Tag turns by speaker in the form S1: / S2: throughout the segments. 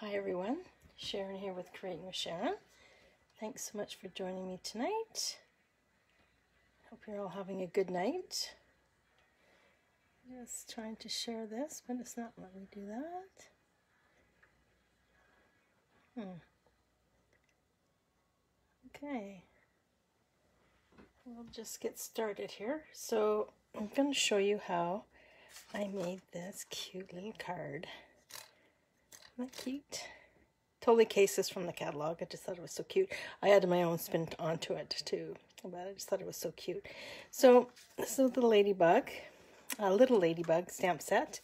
S1: Hi everyone, Sharon here with Creating with Sharon. Thanks so much for joining me tonight. Hope you're all having a good night. Just trying to share this, but it's not letting me do that. Okay, we'll just get started here. So I'm going to show you how I made this cute little card. Isn't that cute? Totally cases from the catalog. I just thought it was so cute. I added my own spin onto it too, but I just thought it was so cute. So this is the ladybug, a little ladybug stamp set,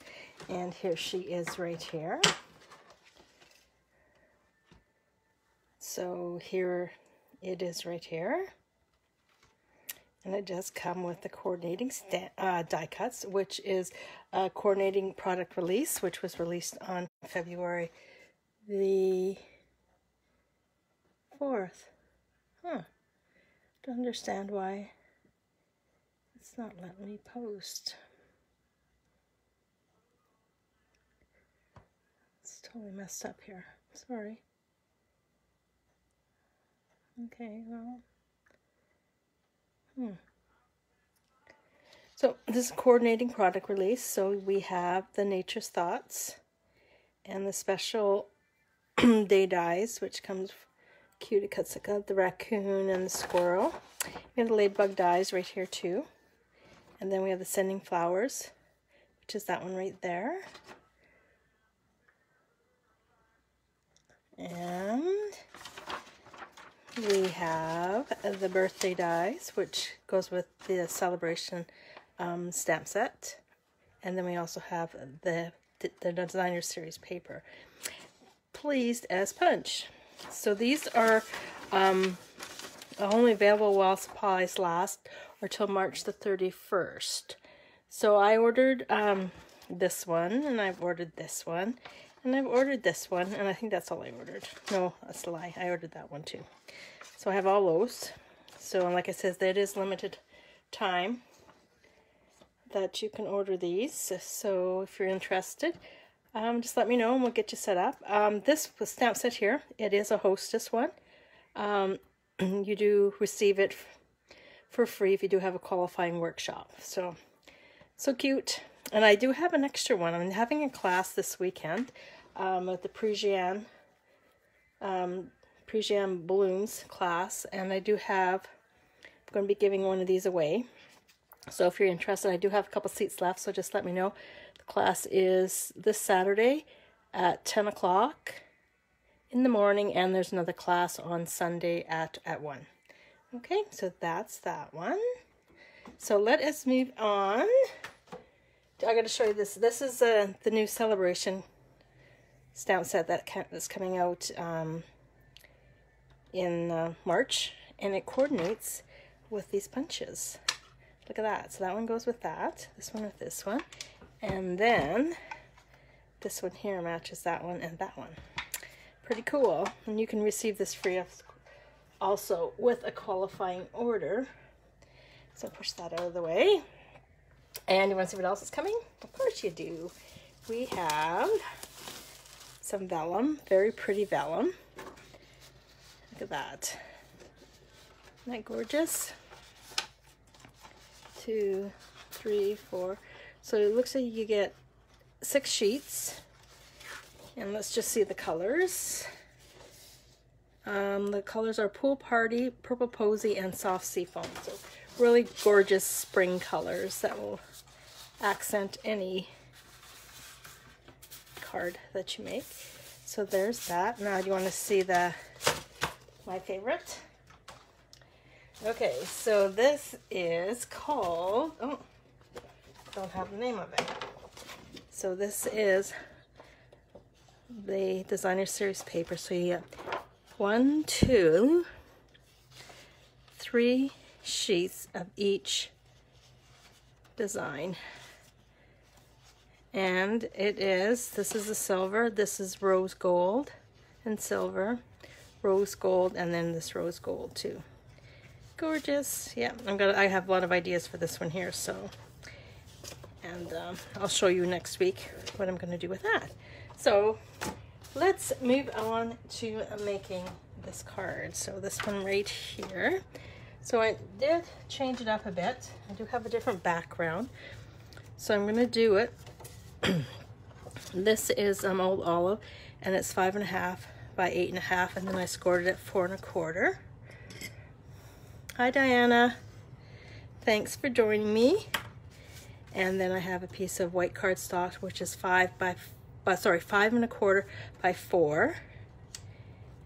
S1: and here she is right here. So here it is right here, and it does come with the coordinating die cuts, which is a coordinating product release, which was released on February the 4th. Don't understand why it's not letting me post. It's totally messed up here. Sorry. Okay, well. So this is coordinating product release. So we have the Nature's Thoughts and the special day dies, which comes cute. It cuts the raccoon and the squirrel. We have the ladybug dies right here too. And then we have the sending flowers, which is that one right there. And we have the birthday dies, which goes with the celebration stamp set. And then we also have the designer series paper. Pleased as Punch. So these are only available while supplies last, or till March the 31st. So I ordered this one, and I've ordered this one, and I've ordered this one, and I think that's all I ordered. No, that's a lie. I ordered that one too. So I have all those. So like I said, that is limited time that you can order these. So if you're interested, just let me know and we'll get you set up. This stamp set here, it is a hostess one. You do receive it for free if you do have a qualifying workshop. So cute. And I do have an extra one. I'm having a class this weekend with the Parisian balloons class, and I do have, I'm going to be giving one of these away. So if you're interested, I do have a couple seats left, so just let me know. The class is this Saturday at 10 o'clock in the morning, and there's another class on Sunday at 1. Okay, so that's that one. So let us move on. I got to show you this. This is the new celebration stamp set that's coming out in March, and it coordinates with these punches. Look at that. So that one goes with that. This one with this one. And then this one here matches that one and that one. Pretty cool. And you can receive this free also with a qualifying order. So push that out of the way. And you want to see what else is coming? Of course you do. We have some vellum. Very pretty vellum. Look at that. Isn't that gorgeous? 2, 3, 4. So it looks like you get 6 sheets. And let's just see the colors. The colors are Pool Party, Purple Posy, and Soft Seafoam. So really gorgeous spring colors that will accent any card that you make. So there's that. Now you want to see my favorite. Okay, so this is called, oh, don't have the name of it. So this is the designer series paper. So you get 1, 2, 3 sheets of each design. And this is the silver, this is rose gold and silver, rose gold, and then this rose gold too. Gorgeous. Yeah, I have a lot of ideas for this one here, so, and I'll show you next week what I'm going to do with that. So let's move on to making this card. So this one right here. So I did change it up a bit. I do have a different background. So I'm going to do it. This is Old Olive, and it's 5.5 by 8.5, and then I scored it at 4.25. Hi Diana, thanks for joining me. And then I have a piece of white cardstock, which is 5.25 by 4,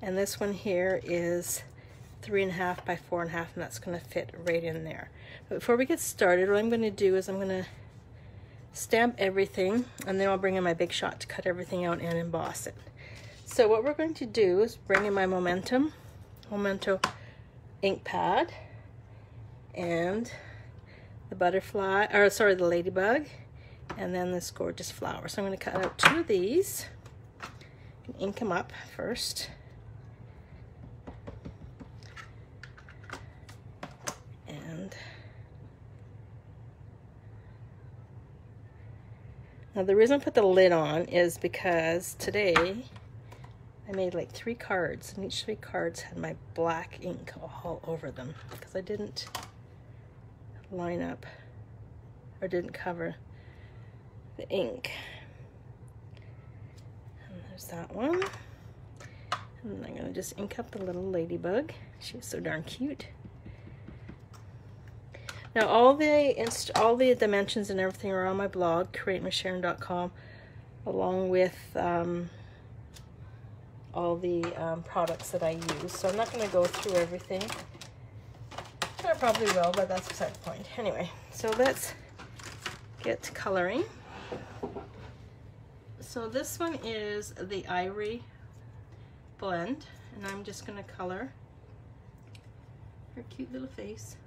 S1: and this one here is 3.5 by 4.5, and that's going to fit right in there. But before we get started, what I'm going to do is I'm going to stamp everything, and then I'll bring in my Big Shot to cut everything out and emboss it. So what we're going to do is bring in my Memento ink pad and the butterfly, or sorry, the ladybug, and then this gorgeous flower. So I'm going to cut out 2 of these and ink them up first. And now the reason I put the lid on is because today I made like 3 cards, and each 3 cards had my black ink all over them because I didn't line up or didn't cover the ink. And there's that one. And I'm gonna just ink up the little ladybug. She's so darn cute. Now all the dimensions and everything are on my blog, createmysharon.com, along with all the products that I use. So I'm not going to go through everything. I probably will, but that's beside the point. Anyway, so let's get to coloring. So this one is the Ivory blend, and I'm just going to color her cute little face.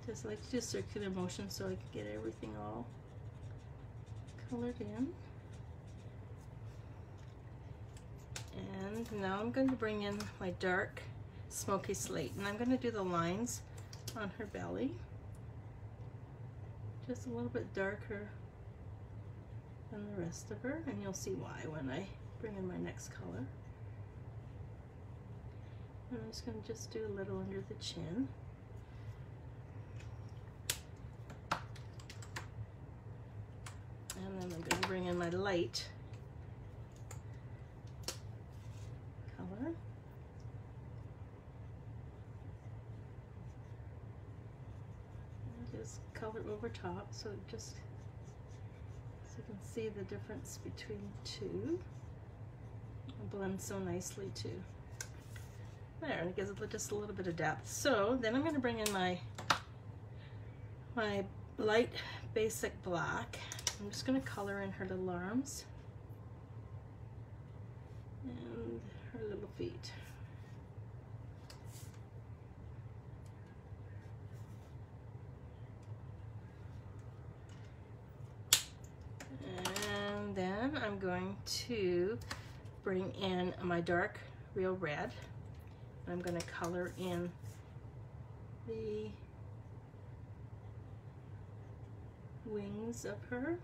S1: Just like to do circular motion so I can get everything all colored in. And now I'm going to bring in my dark Smokey Slate, and I'm going to do the lines on her belly just a little bit darker than the rest of her, and you'll see why when I bring in my next color. And I'm just going to just do a little under the chin. And then I'm going to bring in my light color. And just color over top so you can see the difference between the two. It blends so nicely too. There, and it gives it just a little bit of depth. So then I'm going to bring in my light basic black. I'm just going to color in her little arms and her little feet. And then I'm going to bring in my dark Real Red. I'm going to color in the wings of her.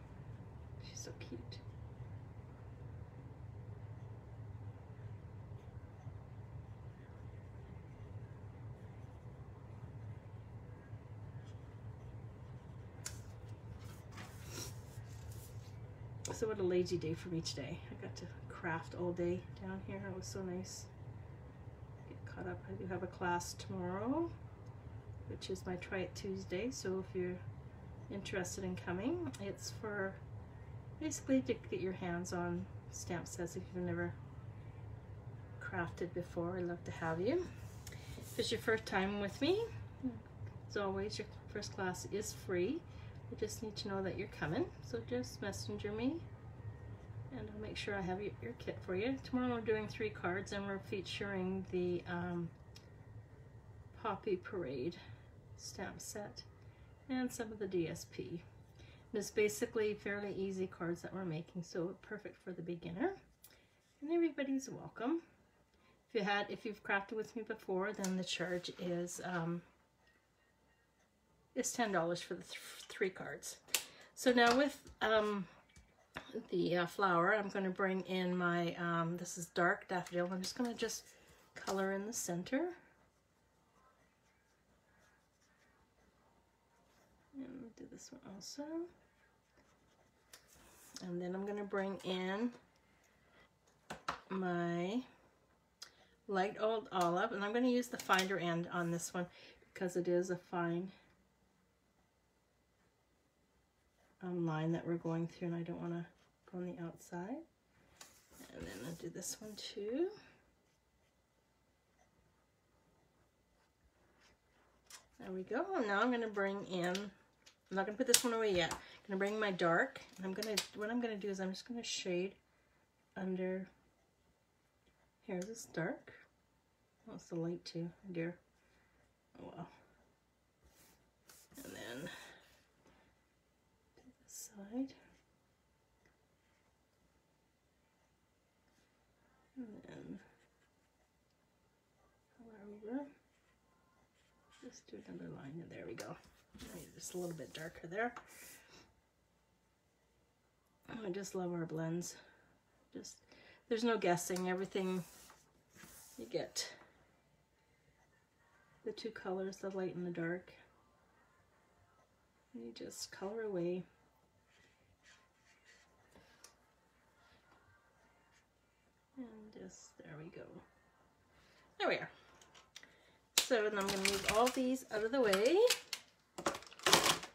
S1: She's so cute. So what a lazy day for me today. I got to craft all day down here. It was so nice. Get caught up. I do have a class tomorrow, which is my Try It Tuesday. So if you're interested in coming, it's for basically to get your hands on stamp sets if you've never crafted before. I'd love to have you. If it's your first time with me, as always, your first class is free. I just need to know that you're coming, so just messenger me and I'll make sure I have your kit for you. Tomorrow we're doing 3 cards and we're featuring the Poppy Parade stamp set and some of the DSP. And it's basically fairly easy cards that we're making, so perfect for the beginner. And everybody's welcome. If you've crafted with me before, then the charge is $10 for the 3 cards. So now with the flower, I'm going to bring in my, this is dark daffodil. I'm just going to just color in the center. And we'll do this one also. And then I'm going to bring in my light old olive, and I'm going to use the finder end on this one because it is a fine line that we're going through, and I don't want to go on the outside. And then I'll do this one too. There we go. Now I'm going to bring in, I'm not going to put this one away yet. I'm going to bring my dark, and what I'm going to do is I'm just going to shade under here. This is dark. Oh, it's the light too, dear. Oh well. And then this side. And then color over. Just do another line, and there we go. Just a little bit darker there. I just love our blends. Just, there's no guessing. Everything, you get the two colors, the light and the dark. And you just color away. And just, there we go. There we are. So then I'm going to move all these out of the way.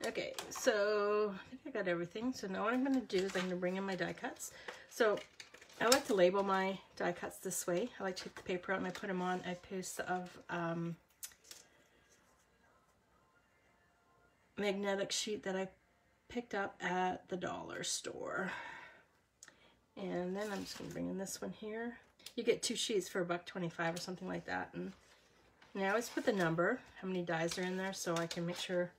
S1: Okay, so I think I got everything. So now what I'm going to do is I'm going to bring in my die cuts. So I like to label my die cuts this way. I like to take the paper out and I put them on a piece of magnetic sheet that I picked up at the dollar store. And then I'm just going to bring in this one here. You get 2 sheets for $1.25 or something like that. And now I always put the number, how many dies are in there, so I can make sure,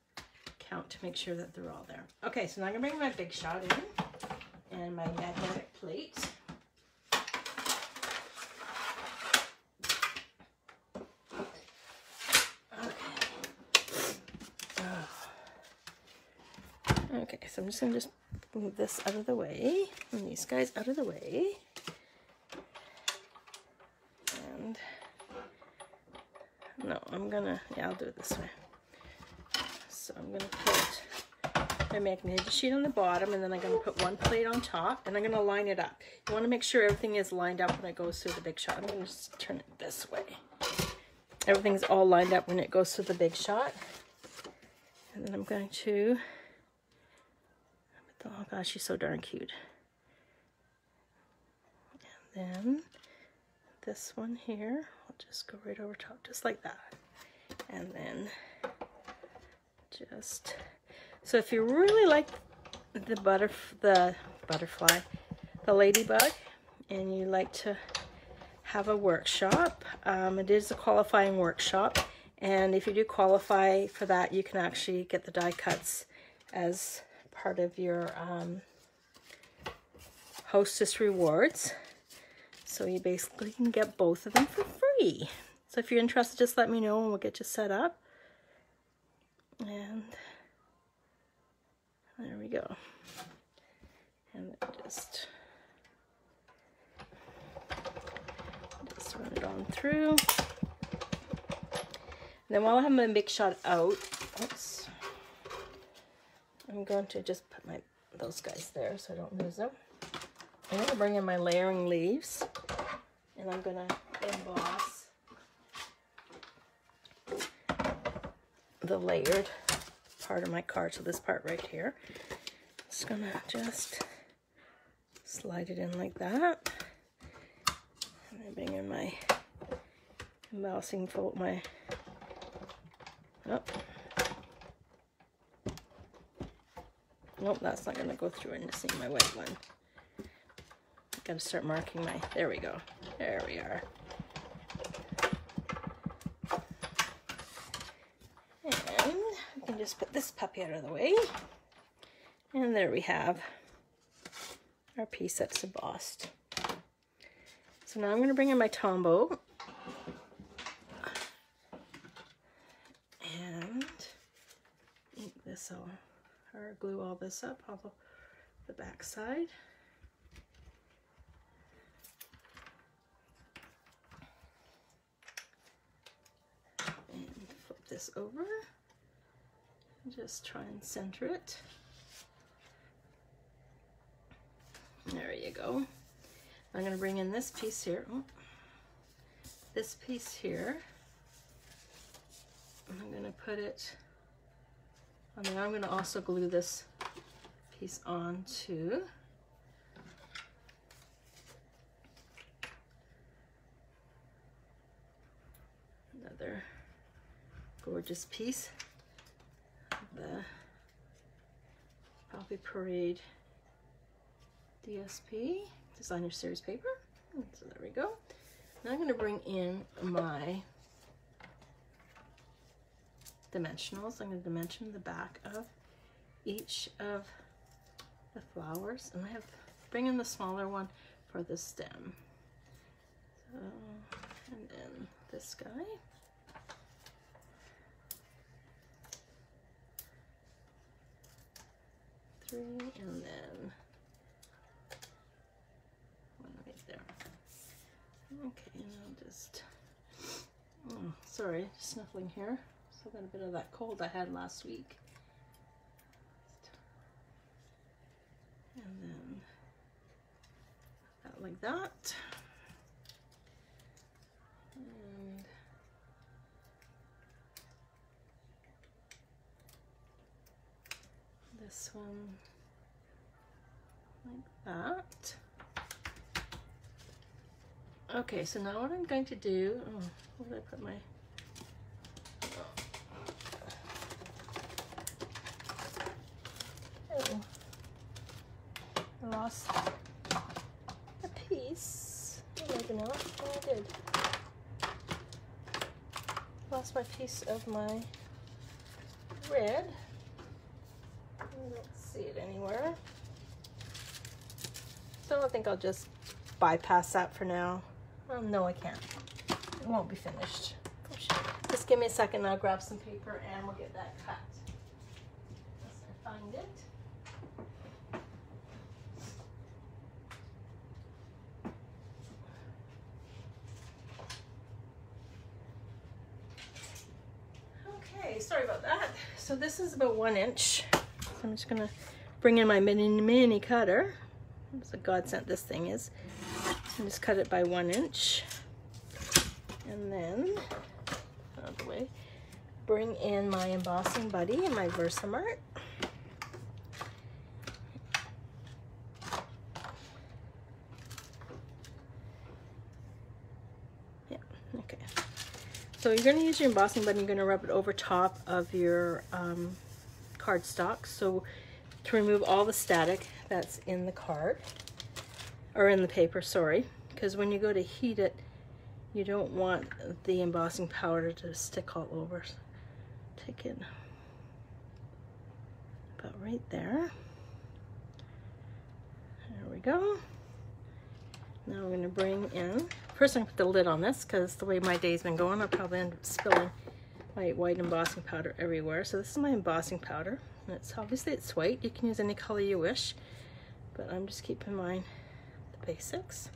S1: count to make sure that they're all there. Okay, so now I'm going to bring my Big Shot in and my magnetic plate. Okay, so I'm just going to move this out of the way, and these guys out of the way. And, no, I'm going to, yeah, I'll do it this way. So I'm going to put my magnetic sheet on the bottom, and then I'm going to put one plate on top, and I'm going to line it up. You want to make sure everything is lined up when it goes through the Big Shot. I'm going to just turn it this way. Everything's all lined up when it goes through the Big Shot. And then I'm going to, oh gosh, she's so darn cute. And then this one here, I'll just go right over top, just like that. And then just, so if you really like the butterfly, the ladybug, and you like to have a workshop, it is a qualifying workshop. And if you do qualify for that, you can actually get the die cuts as part of your hostess rewards. So you basically can get both of them for free. So if you're interested, just let me know and we'll get you set up. And there we go. And just run it on through. And then while I have my Big Shot out, oops, I'm going to just put those guys there so I don't lose them. I'm going to bring in my layering leaves, and I'm going to emboss the layered part of my card. So this part right here, just going to just slide it in like that. And then bring in my embossing fold, nope, that's not going to go through into seeing my white one. Got to start marking my, there we go. There we are. And we can just put this puppy out of the way. And there we have our piece that's embossed. So now I'm going to bring in my Tombow. And ink this all or glue all this up, all the back side. And flip this over. Just try and center it. There you go. I'm going to bring in this piece here. Oh, this piece here. I'm going to put it on there. I'm going to also glue this piece on too. Another gorgeous piece of the Poppy Parade DSP Designer Series paper. So there we go. Now I'm going to bring in my dimensionals. I'm going to dimension the back of each of the flowers, and I have bring in the smaller one for the stem. So, and then this guy. Three, and then one right there. Okay, and I'll just, oh, sorry, snuffling here. Still got a bit of that cold I had last week. And then that like that. And this one like that. Okay, so now what I'm going to do, oh, where did I put my, oh, I lost a piece. Oh, maybe not. Oh, I did. Lost my piece of my red. I don't see it anywhere. So I think I'll just bypass that for now. No, I can't. It won't be finished. Oh, shit. Just give me a second and I'll grab some paper and we'll get that cut. Unless I find it. Okay, sorry about that. So this is about 1 inch. So I'm just gonna bring in my mini cutter. It's a godsend this thing is. And just cut it by 1 inch. And then, out of the way, bring in my embossing buddy and my Versamart. Yeah, okay. So you're going to use your embossing buddy, you're going to rub it over top of your cardstock. So to remove all the static that's in the card, or in the paper, sorry, because when you go to heat it, you don't want the embossing powder to stick all over. So take it about right there. There we go. Now we're going to bring in, first I'm going to put the lid on this, because the way my day's been going, I'll probably end up spilling my white embossing powder everywhere. So this is my embossing powder. And it's obviously it's white. You can use any color you wish, but I'm just keeping in mind the basics.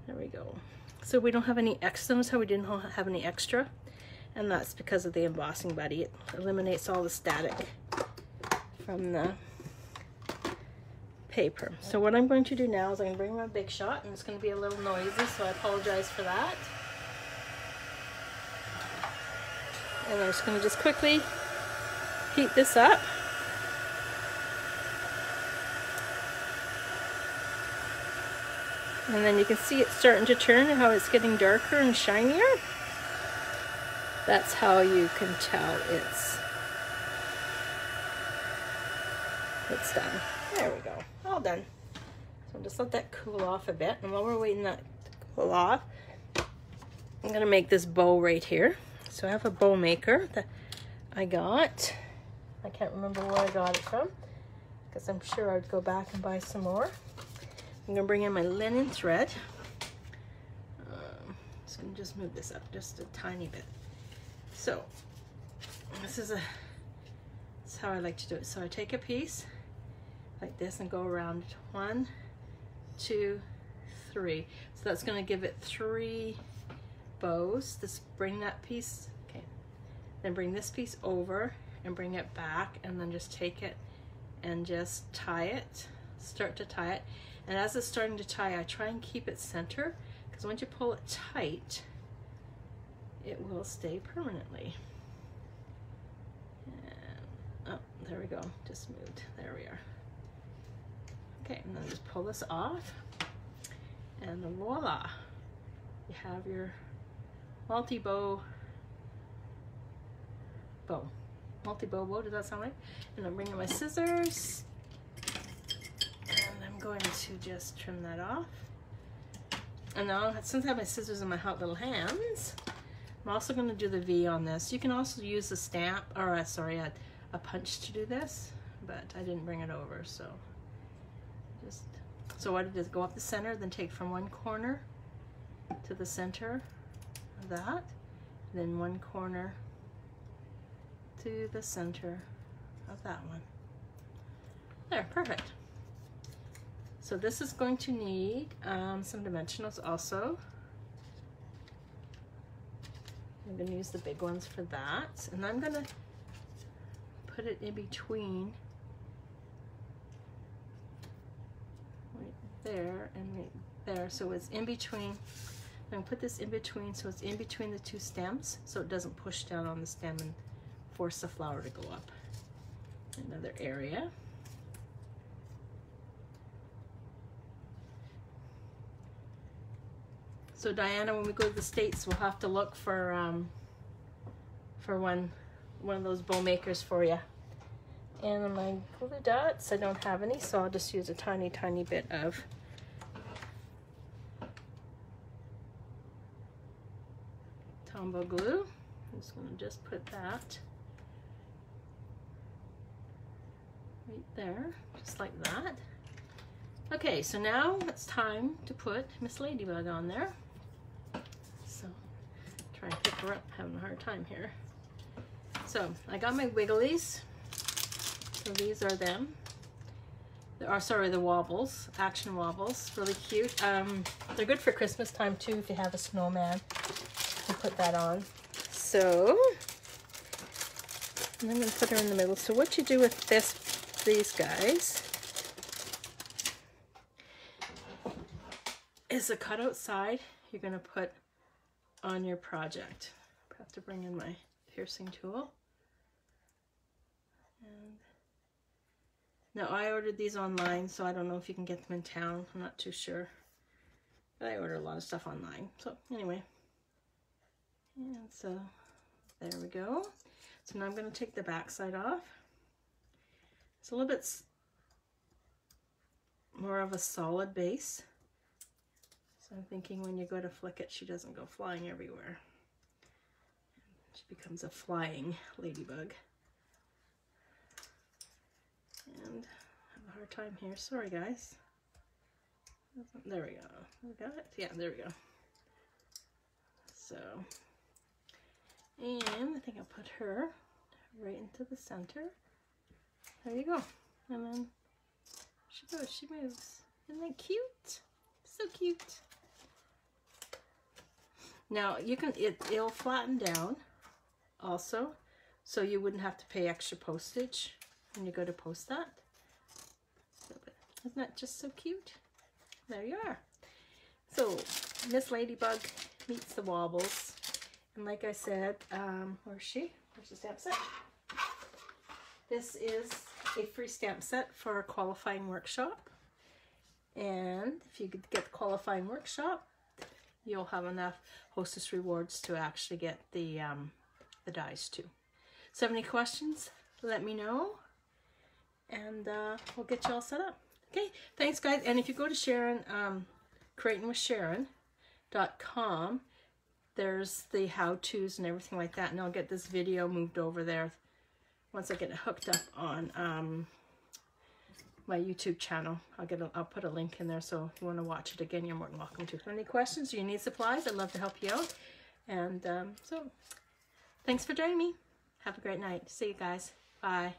S1: There we go. So we don't have any extra. Notice how we didn't have any extra, and that's because of the embossing buddy. It eliminates all the static from the paper. So what I'm going to do now is I'm going to bring my Big Shot, and it's going to be a little noisy, so I apologize for that. And I'm just going to just quickly heat this up. And then you can see it starting to turn and how it's getting darker and shinier. That's how you can tell it's done. There we go, all done. So just let that cool off a bit. And while we're waiting that to cool off, I'm gonna make this bow right here. So I have a bow maker that I got. I can't remember where I got it from, because I'm sure I'd go back and buy some more. I'm gonna bring in my linen thread. Just gonna move this up just a tiny bit. So this is how I like to do it. So I take a piece like this and go around 1, 2, 3. So that's going to give it 3 bows. Just bring that piece, okay, then bring this piece over and bring it back, and then just take it and just tie it, start to tie it. And as it's starting to tie, I try and keep it center, because once you pull it tight, it will stay permanently. And, oh, there we go, just moved, there we are. Okay, and then just pull this off, and voila, you have your multi-bow bow. Multi-bow bow, does that sound right? And I'm bringing my scissors, and I'm going to just trim that off. And now, since I have my scissors in my hot little hands, I'm also going to do the V on this. You can also use a stamp, or sorry, a punch to do this, but I didn't bring it over, so just, so what it is, go up the center, then take from one corner to the center of that, then one corner to the center of that one. There, perfect. So this is going to need some dimensionals also. I'm going to use the big ones for that, and I'm going to put it in between right there and right there, so it's in between. I'm going to put this in between, so it's in between the 2 stems, so it doesn't push down on the stem and force the flower to go up. Another area. So Diana, when we go to the States, we'll have to look for one of those bow makers for you. And on my glue dots, I don't have any, so I'll just use a tiny, tiny bit of Tombow glue. I'm just going to just put that right there, just like that. Okay, so now it's time to put Miss Ladybug on there. So, try and pick her up, having a hard time here. So, I got my Wigglies. So these are them. Sorry, the Wobbles, Action Wobbles, really cute. They're good for Christmas time too, if you have a snowman. You can put that on. So, and I'm going to put her in the middle. So what you do with these guys, is the cutout side you're going to put on your project. I have to bring in my piercing tool. And now I ordered these online, so I don't know if you can get them in town. I'm not too sure. But I order a lot of stuff online. So anyway. And so there we go. So now I'm going to take the back side off. It's a little bit more of a solid base. So I'm thinking when you go to flick it, she doesn't go flying everywhere. She becomes a flying ladybug. And I have a hard time here. Sorry, guys. There we go. We got it? Yeah, there we go. So, and I think I'll put her right into the center. There you go. And then she goes, she moves. Isn't that cute? So cute. Now you can, it'll flatten down also, so you wouldn't have to pay extra postage when you go to post that. So, isn't that just so cute? There you are. So Miss Ladybug meets the Wobbles, and like I said, where's she? Where's the stamp set? This is a free stamp set for a qualifying workshop, and if you could get the qualifying workshop, you'll have enough hostess rewards to actually get the dies too. So, have any questions? Let me know, and we'll get you all set up. Okay, thanks guys. And if you go to Sharon, creatingwithsharon.com, there's the how-tos and everything like that, and I'll get this video moved over there once I get it hooked up on my YouTube channel. I'll put a link in there, so if you want to watch it again, you're more than welcome to. Any questions? Do you need supplies? I'd love to help you out. And so, thanks for joining me. Have a great night. See you guys. Bye.